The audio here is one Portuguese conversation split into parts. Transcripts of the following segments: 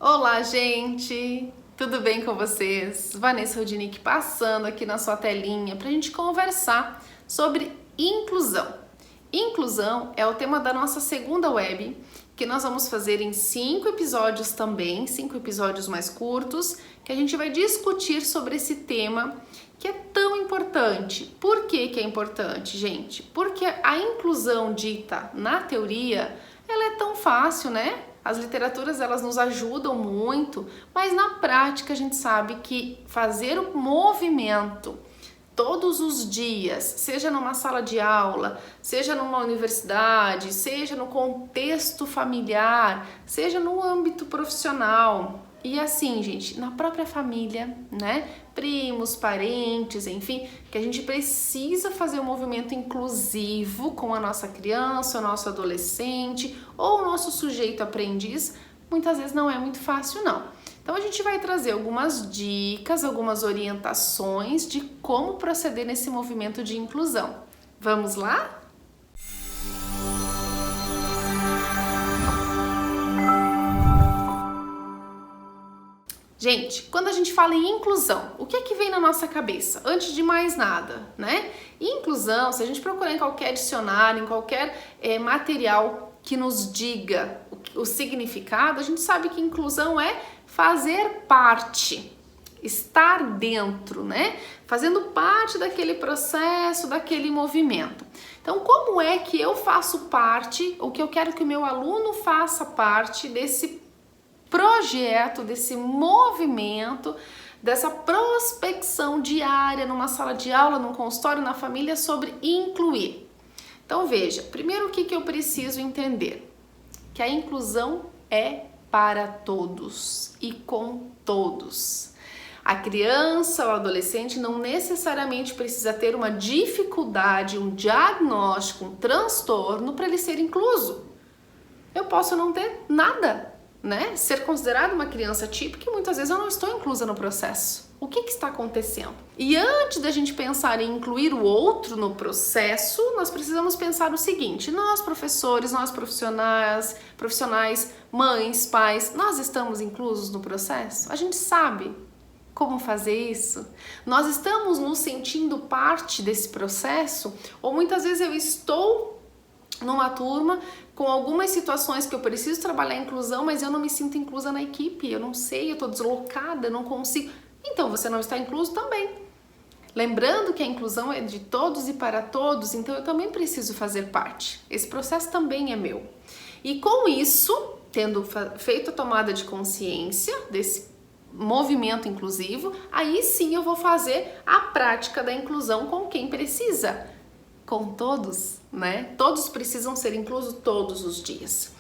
Olá, gente! Tudo bem com vocês? Vanessa Rudinick passando aqui na sua telinha para a gente conversar sobre inclusão. Inclusão é o tema da nossa segunda web, que nós vamos fazer em 5 episódios também, 5 episódios mais curtos, que a gente vai discutir sobre esse tema que é tão importante. Por que é importante, gente? Porque a inclusão dita na teoria, ela é tão fácil, né? As literaturas, elas nos ajudam muito, mas na prática a gente sabe que fazer o movimento todos os dias, seja numa sala de aula, seja numa universidade, seja no contexto familiar, seja no âmbito profissional, e assim, gente, na própria família, né? Primos, parentes, enfim, que a gente precisa fazer um movimento inclusivo com a nossa criança, o nosso adolescente ou o nosso sujeito aprendiz, muitas vezes não é muito fácil, não. Então a gente vai trazer algumas dicas, algumas orientações de como proceder nesse movimento de inclusão. Vamos lá? Gente, quando a gente fala em inclusão, o que é que vem na nossa cabeça? Antes de mais nada, né? Inclusão, se a gente procurar em qualquer dicionário, em qualquer material que nos diga o significado, a gente sabe que inclusão é fazer parte, estar dentro, né? Fazendo parte daquele processo, daquele movimento. Então, como é que eu faço parte, ou que eu quero que o meu aluno faça parte desse projeto, desse movimento, dessa prospecção diária numa sala de aula, num consultório, na família, sobre incluir? Então veja, primeiro o que eu preciso entender? Que a inclusão é para todos e com todos. A criança ou adolescente não necessariamente precisa ter uma dificuldade, um diagnóstico, um transtorno para ele ser incluso. Eu posso não ter nada, né? Ser considerada uma criança típica e muitas vezes eu não estou inclusa no processo. O que está acontecendo? E antes da gente pensar em incluir o outro no processo, nós precisamos pensar o seguinte: nós professores, nós profissionais, mães, pais, nós estamos inclusos no processo? A gente sabe como fazer isso? Nós estamos nos sentindo parte desse processo? Ou muitas vezes eu estou numa turma com algumas situações que eu preciso trabalhar a inclusão, mas eu não me sinto inclusa na equipe, eu não sei, eu estou deslocada, eu não consigo. Então você não está incluso também. Lembrando que a inclusão é de todos e para todos, então eu também preciso fazer parte. Esse processo também é meu. E com isso, tendo feito a tomada de consciência desse movimento inclusivo, aí sim eu vou fazer a prática da inclusão com quem precisa. Com todos, né? Todos precisam ser inclusos todos os dias.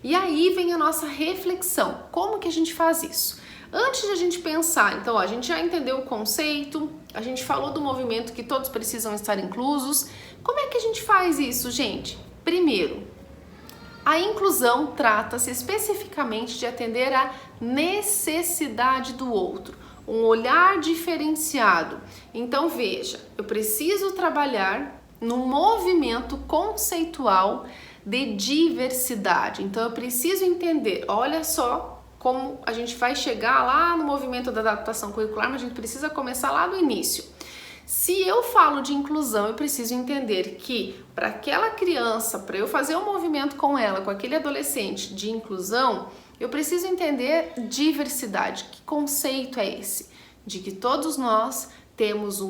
E aí vem a nossa reflexão. Como que a gente faz isso? Antes de a gente pensar, então, a gente já entendeu o conceito, a gente falou do movimento que todos precisam estar inclusos. Como é que a gente faz isso, gente? Primeiro, a inclusão trata-se especificamente de atender à necessidade do outro, um olhar diferenciado. Então, veja, eu preciso trabalhar num movimento conceitual de diversidade. Então eu preciso entender, olha só como a gente vai chegar lá no movimento da adaptação curricular, mas a gente precisa começar lá do início. Se eu falo de inclusão, eu preciso entender que para aquela criança, para eu fazer um movimento com ela, com aquele adolescente de inclusão, eu preciso entender diversidade. Que conceito é esse? De que todos nós temos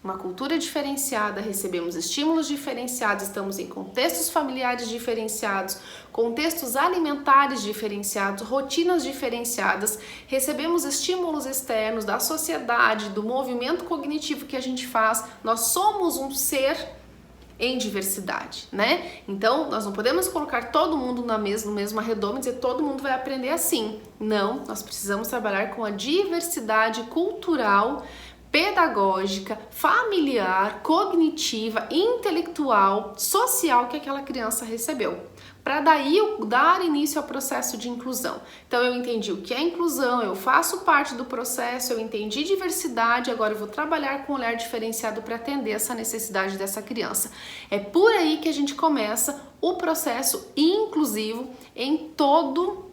uma cultura diferenciada, recebemos estímulos diferenciados, estamos em contextos familiares diferenciados, contextos alimentares diferenciados, rotinas diferenciadas, recebemos estímulos externos da sociedade, do movimento cognitivo que a gente faz. Nós somos um ser em diversidade, né? Então, nós não podemos colocar todo mundo no mesmo arredondo e dizer todo mundo vai aprender assim. Não, nós precisamos trabalhar com a diversidade cultural, pedagógica, familiar, cognitiva, intelectual, social que aquela criança recebeu, para daí eu dar início ao processo de inclusão. Então eu entendi o que é inclusão, eu faço parte do processo, eu entendi diversidade, agora eu vou trabalhar com um olhar diferenciado para atender essa necessidade dessa criança. É por aí que a gente começa o processo inclusivo em todo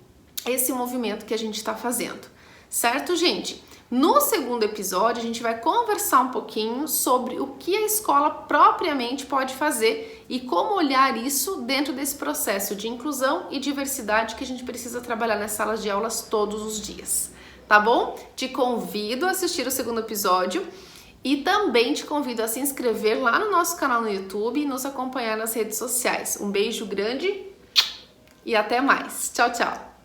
esse movimento que a gente está fazendo, certo, gente? No segundo episódio, a gente vai conversar um pouquinho sobre o que a escola propriamente pode fazer e como olhar isso dentro desse processo de inclusão e diversidade que a gente precisa trabalhar nas salas de aulas todos os dias, tá bom? Te convido a assistir o segundo episódio e também te convido a se inscrever lá no nosso canal no YouTube e nos acompanhar nas redes sociais. Um beijo grande e até mais. Tchau, tchau!